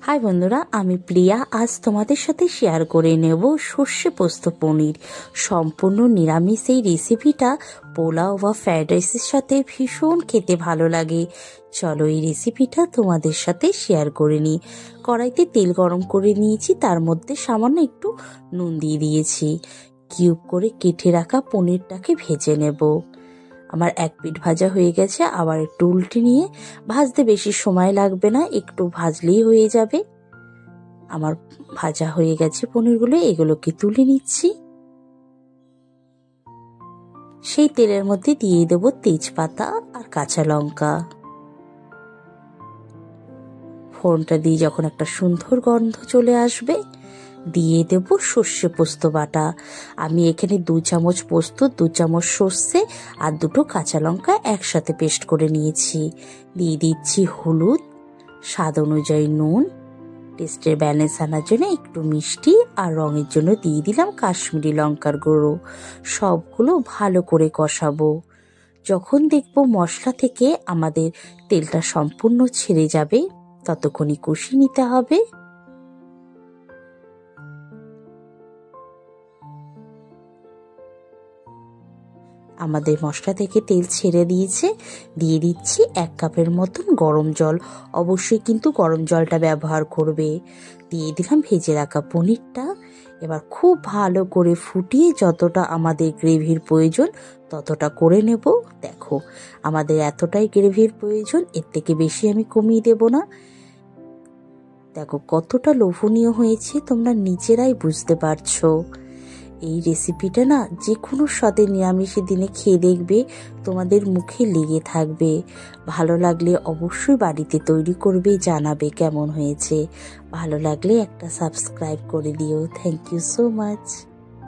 High বন্ধুরা, আমি প্রিয়া। আজ তোমাদের সাথে শেয়ার করে নেব সর্ষে পোস্ত পনির। সম্পূর্ণ নিরামিষ এই রেসিপিটা পোলাও বা ফ্রাইড রাইসের সাথে ভীষণ খেতে ভালো লাগে। চলো এই রেসিপিটা তোমাদের সাথে শেয়ার করে নিই। কড়াইতে তেল গরম করে নিয়েছি, তার মধ্যে সামান্য একটু নুন দিয়ে দিয়েছি। কিউব করে কেটে রাখা পনিরটাকে ভেজে নেব। আমার এক পিঠ ভাজা হয়ে গেছে, আবার একটু উল্টে নিয়ে ভাজতে বেশি সময় লাগবে না, একটু ভাজলেই হয়ে যাবে। আমার ভাজা হয়ে গেছে পনিরগুলো, এগুলোকে তুলে নিচ্ছি। সেই তেলের মধ্যে দিয়ে দেব তেজপাতা আর কাঁচা লঙ্কা। ফোড়নটা দিয়ে যখন একটা সুন্দর গন্ধ চলে আসবে, দিয়ে দেব সর্ষে পোস্ত বাটা। আমি এখানে 2 চামচ পোস্ত, 2 চামচ সর্ষে আর 2টো কাঁচা লঙ্কা একসাথে পেস্ট করে নিয়েছি। দিয়ে দিচ্ছি হলুদ, স্বাদ অনুযায়ী নুন, টেস্টের ব্যালেন্স আনার জন্য একটু মিষ্টি, আর রঙের জন্য দিয়ে দিলাম কাশ্মীরি লঙ্কার গুঁড়ো। সবগুলো ভালো করে কষাবো। যখন দেখবো মশলা থেকে আমাদের তেলটা সম্পূর্ণ ছেড়ে যাবে, ততক্ষণই কষিয়ে নিতে হবে। আমাদের মশলা থেকে তেল ছেড়ে দিয়েছে। দিয়ে দিচ্ছি 1 কাপের মতন গরম জল। অবশ্যই কিন্তু গরম জলটা ব্যবহার করবে। দিয়ে দিলাম ভেজে রাখা পনিরটা। এবার খুব ভালো করে ফুটিয়ে যতটা আমাদের গ্রেভির প্রয়োজন ততটা করে নেব। দেখো, আমাদের এতটাই গ্রেভির প্রয়োজন, এর থেকে বেশি আমি কমিয়ে দেব না। দেখো কতটা লোভনীয় হয়েছে, তোমরা নিজেরাই বুঝতে পারছো। এই রেসিপিটা না যে কোনো স্বাদে নিরামিষের দিনে খেয়ে দেখবে, তোমাদের মুখে লেগে থাকবে। ভালো লাগলে অবশ্যই বাড়িতে তৈরি করবে, জানাবে কেমন হয়েছে। ভালো লাগলে একটা সাবস্ক্রাইব করে দিও। Thank you so much.